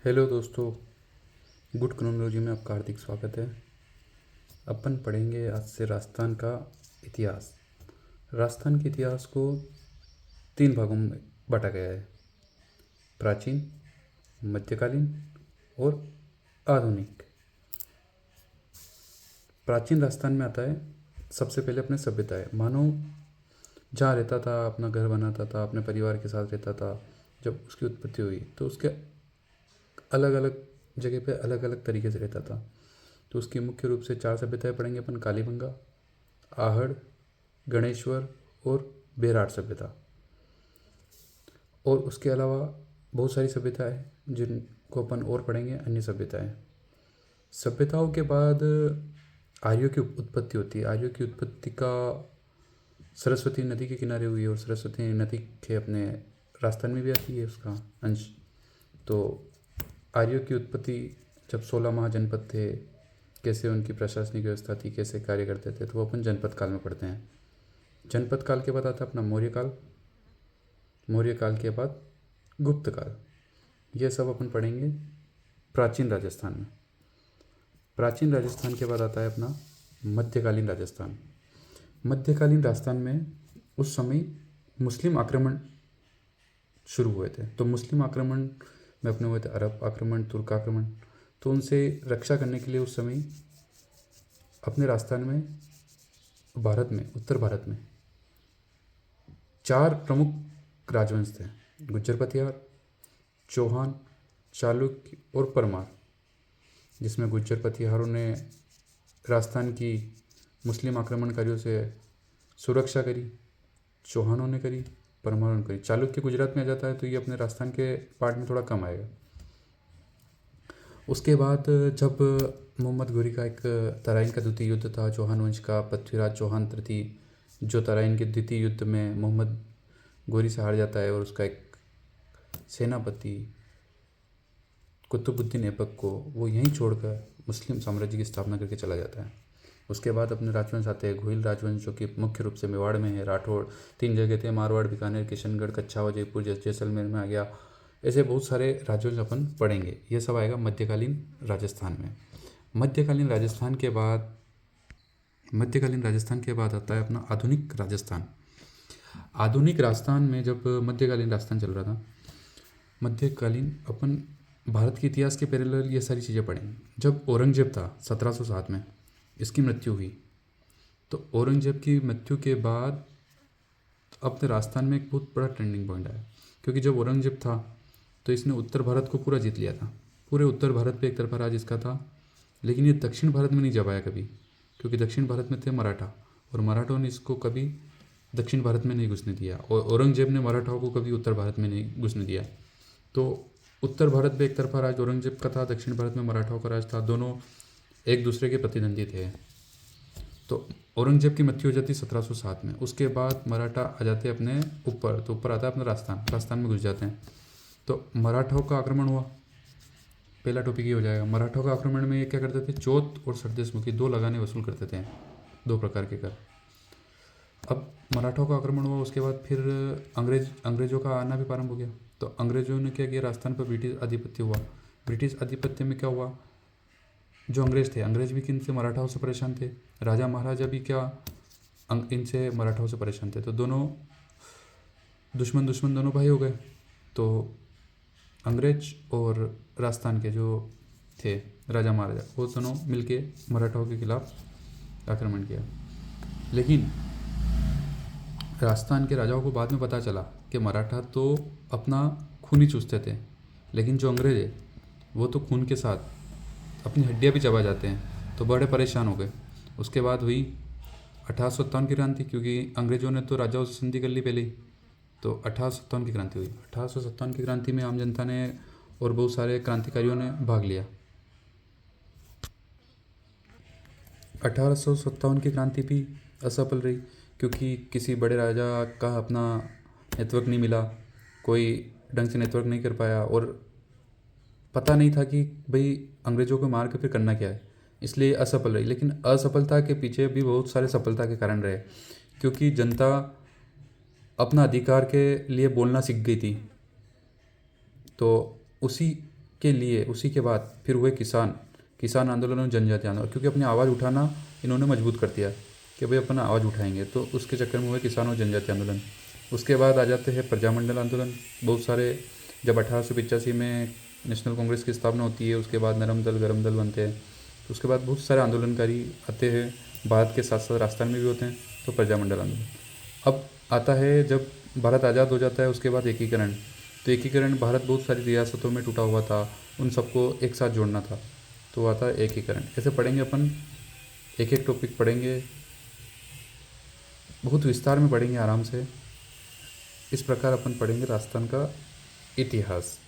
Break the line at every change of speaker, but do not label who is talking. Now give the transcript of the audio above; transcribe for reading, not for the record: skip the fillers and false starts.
Hello दोस्तों, good chronology में आपका हार्दिक स्वागत है। अपन पढ़ेंगे आज से राजस्थान का इतिहास। राजस्थान के इतिहास को 3 भागों में बांटा गया है: प्राचीन, मध्यकालीन और आधुनिक। प्राचीन राजस्थान में आता है सबसे पहले अपने सभ्यताएं। मानव जहाँ रहता था, अपना घर बनाता था, अपने परिवार के साथ रहता था। जब उसकी उत्पत्ति हुई तो उसके अलग अलग जगह पे अलग अलग तरीके से रहता था। तो उसकी मुख्य रूप से 4 सभ्यताएं पढ़ेंगे अपन: कालीबंगा, आहड़, गणेश्वर और बेराट सभ्यता। और उसके अलावा बहुत सारी सभ्यताएं हैं जिनको अपन और पढ़ेंगे, अन्य सभ्यताएं। सभ्यताओं के बाद आर्यों की उत्पत्ति होती है। आर्यों की उत्पत्ति का सरस्वती नदी के किनारे हुई है और सरस्वती नदी के अपने राजस्थान में भी आती है उसका अंश। तो आर्यों की उत्पत्ति जब 16 महाजनपद थे, कैसे उनकी प्रशासनिक व्यवस्था थी, कैसे कार्य करते थे, तो वो अपन जनपद काल में पढ़ते हैं। जनपद काल के बाद आता है अपना मौर्य काल। मौर्य काल के बाद गुप्त काल। ये सब अपन पढ़ेंगे प्राचीन राजस्थान में। प्राचीन राजस्थान के बाद आता है अपना मध्यकालीन राजस्थान। मध्यकालीन राजस्थान में उस समय मुस्लिम आक्रमण शुरू हुए थे। तो मुस्लिम आक्रमण में अपने हुए थे अरब आक्रमण, तुर्क आक्रमण। तो उनसे रक्षा करने के लिए उस समय अपने राजस्थान में, भारत में, उत्तर भारत में 4 प्रमुख राजवंश थे: गुज्जर पथियार, चौहान, चालुक्य और परमार। जिसमें गुज्जर पथियारों ने राजस्थान की मुस्लिम आक्रमणकारियों से सुरक्षा करी, चौहानों ने करी, परमारों ने करी। चालुक्य गुजरात में आ जाता है तो ये अपने राजस्थान के पार्ट में थोड़ा कम आएगा। उसके बाद जब मोहम्मद घोरी का एक तराइन का द्वितीय युद्ध था, चौहान वंश का पृथ्वीराज चौहान तृतीय, जो तराइन के द्वितीय युद्ध में मोहम्मद घोरी से हार जाता है और उसका एक सेनापति कुतुबुद्दीन ऐबक को वो यहीं छोड़कर मुस्लिम साम्राज्य की स्थापना करके चला जाता है। उसके बाद अपने राजवंश आते हैं घुइल राजवंश, जो कि मुख्य रूप से मेवाड़ में है। राठौड़ 3 जगह थे: मारवाड़, बीकानेर, किशनगढ़, कच्छावा, जयपुर, जैसलमेर में आ गया। ऐसे बहुत सारे राजवंश अपन पढ़ेंगे। ये सब आएगा मध्यकालीन राजस्थान में। मध्यकालीन राजस्थान के बाद आता है अपना आधुनिक राजस्थान। आधुनिक राजस्थान में जब मध्यकालीन राजस्थान चल रहा था, मध्यकालीन अपन भारत के इतिहास के पैरेलल ये सारी चीज़ें पढ़ेंगे। जब औरंगजेब था 1707 में, इसकी मृत्यु हुई। तो औरंगजेब की मृत्यु के बाद अपने राजस्थान में एक बहुत बड़ा टर्निंग पॉइंट आया, क्योंकि जब औरंगजेब था तो इसने उत्तर भारत को पूरा जीत लिया था। पूरे उत्तर भारत पे एक तरफा राज इसका था, लेकिन ये दक्षिण भारत में नहीं जा पाया कभी, क्योंकि दक्षिण भारत में थे मराठा, और मराठों ने इसको कभी दक्षिण भारत में नहीं घुसने दिया, और औरंगजेब ने मराठाओं को कभी उत्तर भारत में नहीं घुसने दिया। तो उत्तर भारत में एक तरफा राज औरंगजेब का था, दक्षिण भारत में मराठाओं का राज था। दोनों एक दूसरे के प्रतिद्वंदी थे। तो औरंगजेब की मृत्यु हो जाती 1707 में। उसके बाद मराठा आ जाते अपने ऊपर, तो ऊपर आता है अपना राजस्थान में घुस जाते हैं। तो मराठाओं का आक्रमण हुआ। पहला टॉपिक ये हो जाएगा। मराठाओं का आक्रमण में ये क्या करते थे, चौथ और सरदेशमुखी 2 लगाने वसूल करते थे, 2 प्रकार के कर। अब मराठाओं का आक्रमण हुआ, उसके बाद फिर अंग्रेजों का आना भी प्रारंभ हो गया। तो अंग्रेजों ने क्या किया, राजस्थान पर ब्रिटिश आधिपत्य हुआ। ब्रिटिश आधिपत्य में क्या हुआ, जो अंग्रेज थे, अंग्रेज भी किन से, मराठाओं से परेशान थे। राजा महाराजा भी क्या इनसे मराठाओं से परेशान थे। तो दोनों दुश्मन दोनों भाई हो गए। तो अंग्रेज और राजस्थान के जो थे राजा महाराजा, वो दोनों मिलके मराठाओं के खिलाफ आक्रमण किया। लेकिन राजस्थान के राजाओं को बाद में पता चला कि मराठा तो अपना खून ही चूसते थे, लेकिन जो अंग्रेज है वो तो खून के साथ अपनी हड्डियाँ भी चबा जाते हैं। तो बड़े परेशान हो गए। उसके बाद हुई 1857 की क्रांति, क्योंकि अंग्रेजों ने तो राजाओं से संधि कर ली पहले ही। तो 1857 की क्रांति हुई। 1857 की क्रांति में आम जनता ने और बहुत सारे क्रांतिकारियों ने भाग लिया। 1857 की क्रांति भी असफल रही, क्योंकि किसी बड़े राजा का अपना नेटवर्क नहीं मिला, कोई ढंग से नेटवर्क नहीं कर पाया, और पता नहीं था कि भाई अंग्रेज़ों को मार के फिर करना क्या है, इसलिए असफल रही। लेकिन असफलता के पीछे भी बहुत सारे सफलता के कारण रहे, क्योंकि जनता अपना अधिकार के लिए बोलना सीख गई थी। तो उसी के लिए उसी के बाद फिर हुए किसान आंदोलन और जनजाति आंदोलन, क्योंकि अपनी आवाज़ उठाना इन्होंने मजबूत कर दिया कि भाई अपना आवाज़ उठाएंगे, तो उसके चक्कर में हुए किसान और जनजाति आंदोलन। उसके बाद आ जाते हैं प्रजामंडल आंदोलन। बहुत सारे, जब 1885 में नेशनल कांग्रेस की स्थापना होती है, उसके बाद नरम दल गरम दल बनते हैं, तो उसके बाद बहुत सारे आंदोलनकारी आते हैं, भारत के साथ साथ राजस्थान में भी होते हैं, तो प्रजामंडल आंदोलन। अब आता है जब भारत आज़ाद हो जाता है, उसके बाद एकीकरण। तो एकीकरण, भारत बहुत सारी रियासतों में टूटा हुआ था, उन सबको एक साथ जोड़ना था, तो आता है एकीकरण। ऐसे पढ़ेंगे अपन, एक एक टॉपिक पढ़ेंगे, बहुत विस्तार में पढ़ेंगे आराम से। इस प्रकार अपन पढ़ेंगे राजस्थान का इतिहास।